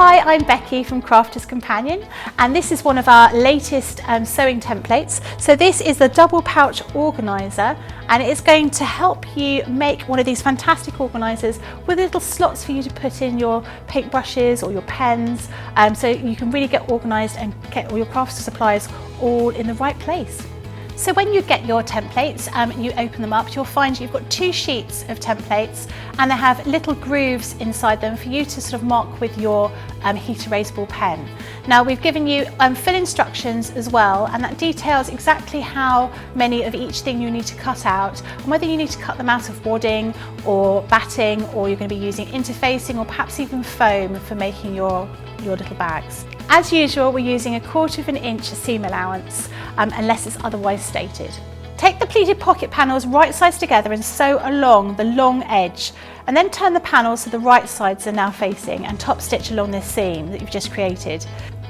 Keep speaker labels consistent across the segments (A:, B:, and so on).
A: Hi, I'm Becky from Crafter's Companion, and this is one of our latest sewing templates. So this is the double pouch organiser, and it is going to help you make one of these fantastic organisers with little slots for you to put in your paintbrushes or your pens, so you can really get organised and get all your crafts supplies all in the right place. So when you get your templates and you open them up, you'll find you've got 2 sheets of templates, and they have little grooves inside them for you to sort of mark with your heat erasable pen. Now we've given you fill instructions as well, and that details exactly how many of each thing you need to cut out, and whether you need to cut them out of wadding or batting, or you're going to be using interfacing or perhaps even foam for making your little bags. As usual, we're using a 1/4 inch seam allowance, unless it's otherwise stated. Take the pleated pocket panels right sides together and sew along the long edge, and then turn the panels so the right sides are now facing, and top stitch along this seam that you've just created.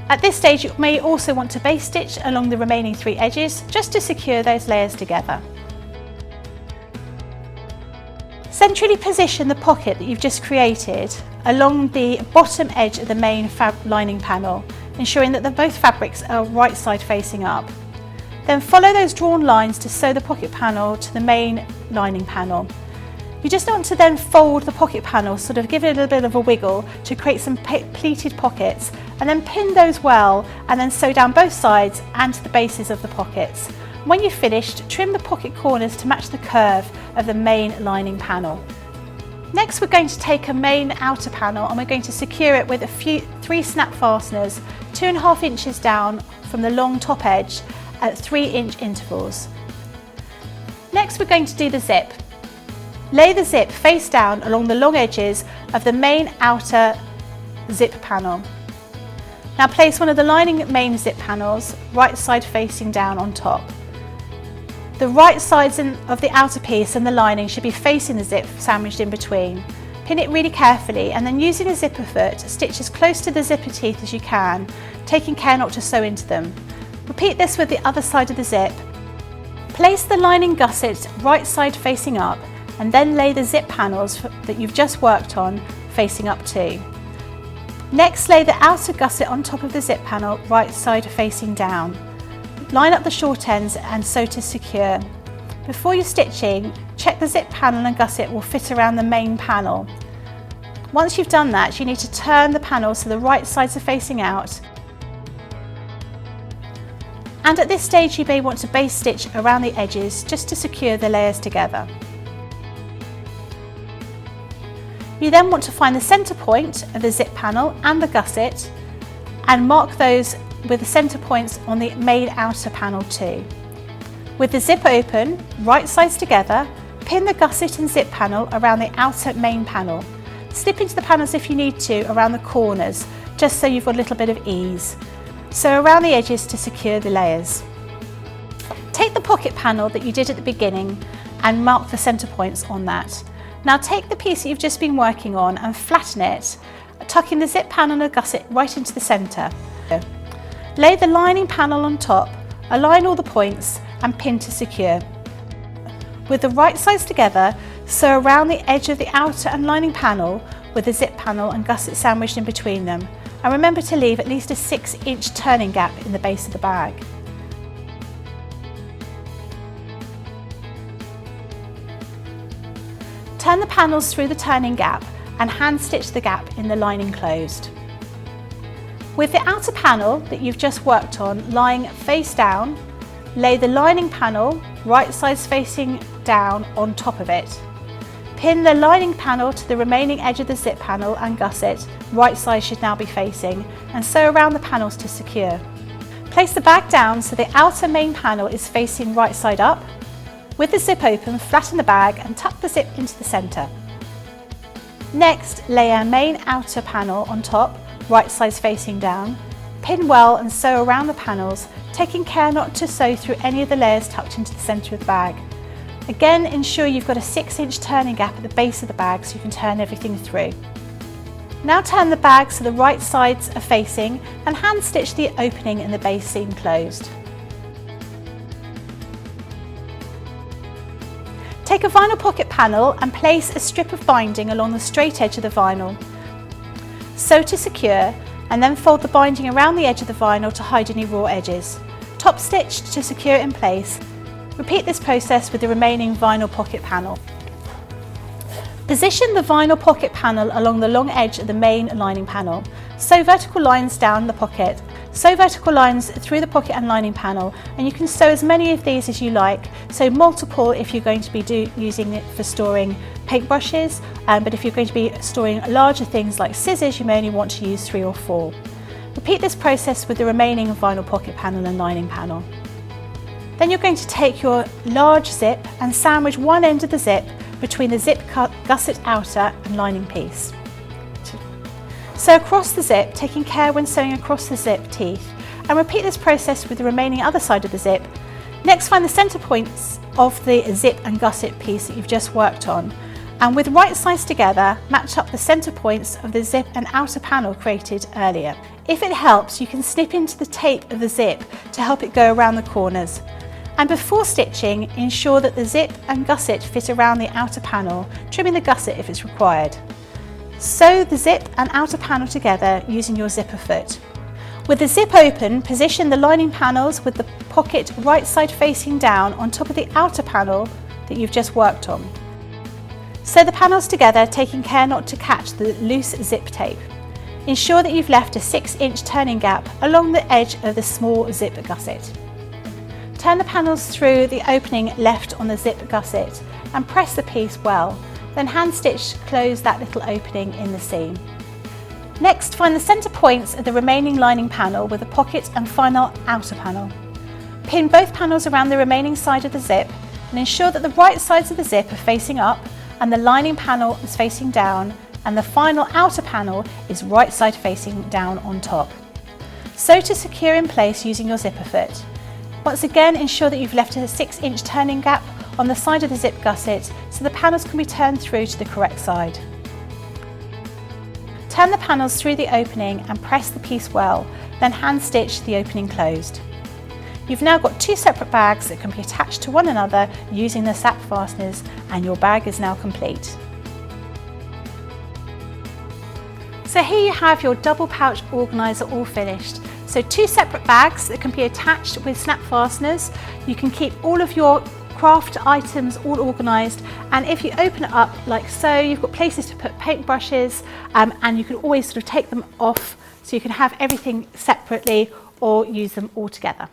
A: At this stage, you may also want to base stitch along the remaining 3 edges just to secure those layers together. Centrally position the pocket that you've just created along the bottom edge of the main lining panel, ensuring that both fabrics are right side facing up. Then follow those drawn lines to sew the pocket panel to the main lining panel. You just want to then fold the pocket panel, sort of give it a little bit of a wiggle to create some pleated pockets, and then pin those well, and then sew down both sides and to the bases of the pockets. When you've finished, trim the pocket corners to match the curve of the main lining panel. Next, we're going to take a main outer panel, and we're going to secure it with 3 snap fasteners, 2.5 inches down from the long top edge at 3-inch intervals. Next, we're going to do the zip. Lay the zip face down along the long edges of the main outer zip panel. Now place one of the lining main zip panels right side facing down on top. The right sides of the outer piece and the lining should be facing the zip, sandwiched in between. Pin it really carefully, and then using a zipper foot, stitch as close to the zipper teeth as you can, taking care not to sew into them. Repeat this with the other side of the zip. Place the lining gusset right side facing up, and then lay the zip panels that you've just worked on facing up too. Next, lay the outer gusset on top of the zip panel right side facing down. Line up the short ends and sew to secure. Before you're stitching, check the zip panel and gusset will fit around the main panel. Once you've done that, you need to turn the panel so the right sides are facing out. And at this stage, you may want to base stitch around the edges just to secure the layers together. You then want to find the centre point of the zip panel and the gusset, and mark those with the centre points on the main outer panel too. With the zip open, right sides together, pin the gusset and zip panel around the outer main panel. Slip into the panels if you need to around the corners, just so you've got a little bit of ease. Sew around the edges to secure the layers. Take the pocket panel that you did at the beginning and mark the centre points on that. Now take the piece that you've just been working on and flatten it, tucking the zip panel and the gusset right into the centre. Lay the lining panel on top, align all the points and pin to secure. With the right sides together, sew around the edge of the outer and lining panel with the zip panel and gusset sandwiched in between them. And remember to leave at least a 6-inch turning gap in the base of the bag. Turn the panels through the turning gap and hand stitch the gap in the lining closed. With the outer panel that you've just worked on lying face down, lay the lining panel right sides facing down on top of it. Pin the lining panel to the remaining edge of the zip panel and gusset, right side should now be facing, and sew around the panels to secure. Place the bag down so the outer main panel is facing right side up. With the zip open, flatten the bag and tuck the zip into the centre. Next, lay a main outer panel on top, right sides facing down. Pin well and sew around the panels, taking care not to sew through any of the layers tucked into the centre of the bag. Again, ensure you've got a 6-inch turning gap at the base of the bag so you can turn everything through. Now turn the bag so the right sides are facing and hand stitch the opening in the base seam closed. Take a vinyl pocket panel and place a strip of binding along the straight edge of the vinyl. Sew to secure, and then fold the binding around the edge of the vinyl to hide any raw edges. Top stitch to secure it in place. Repeat this process with the remaining vinyl pocket panel. Position the vinyl pocket panel along the long edge of the main lining panel. Sew vertical lines down the pocket. Sew vertical lines through the pocket and lining panel, and you can sew as many of these as you like. So multiple if you're going to be using it for storing paintbrushes, but if you're going to be storing larger things like scissors, you may only want to use 3 or 4. Repeat this process with the remaining vinyl pocket panel and lining panel. Then you're going to take your large zip and sandwich one end of the zip between the zip gusset outer and lining piece. Sew across the zip, taking care when sewing across the zip teeth, and repeat this process with the remaining other side of the zip. Next, find the centre points of the zip and gusset piece that you've just worked on, and with right sides together, match up the centre points of the zip and outer panel created earlier. If it helps, you can snip into the tape of the zip to help it go around the corners. And before stitching, ensure that the zip and gusset fit around the outer panel, trimming the gusset if it's required. Sew the zip and outer panel together using your zipper foot. With the zip open, position the lining panels with the pocket right side facing down on top of the outer panel that you've just worked on. Sew the panels together, taking care not to catch the loose zip tape. Ensure that you've left a 6-inch turning gap along the edge of the small zip gusset. Turn the panels through the opening left on the zip gusset and press the piece well, then hand stitch close that little opening in the seam. Next, find the centre points of the remaining lining panel with the pocket and final outer panel. Pin both panels around the remaining side of the zip and ensure that the right sides of the zip are facing up and the lining panel is facing down and the final outer panel is right side facing down on top. Sew to secure in place using your zipper foot. Once again, ensure that you've left a 6-inch turning gap on the side of the zip gusset so the panels can be turned through to the correct side. Turn the panels through the opening and press the piece well, then hand stitch the opening closed. You've now got 2 separate bags that can be attached to one another using the snap fasteners, and your bag is now complete. So here you have your double pouch organiser all finished. So 2 separate bags that can be attached with snap fasteners. You can keep all of your craft items all organised, and if you open it up like so, you've got places to put paintbrushes, and you can always sort of take them off so you can have everything separately or use them all together.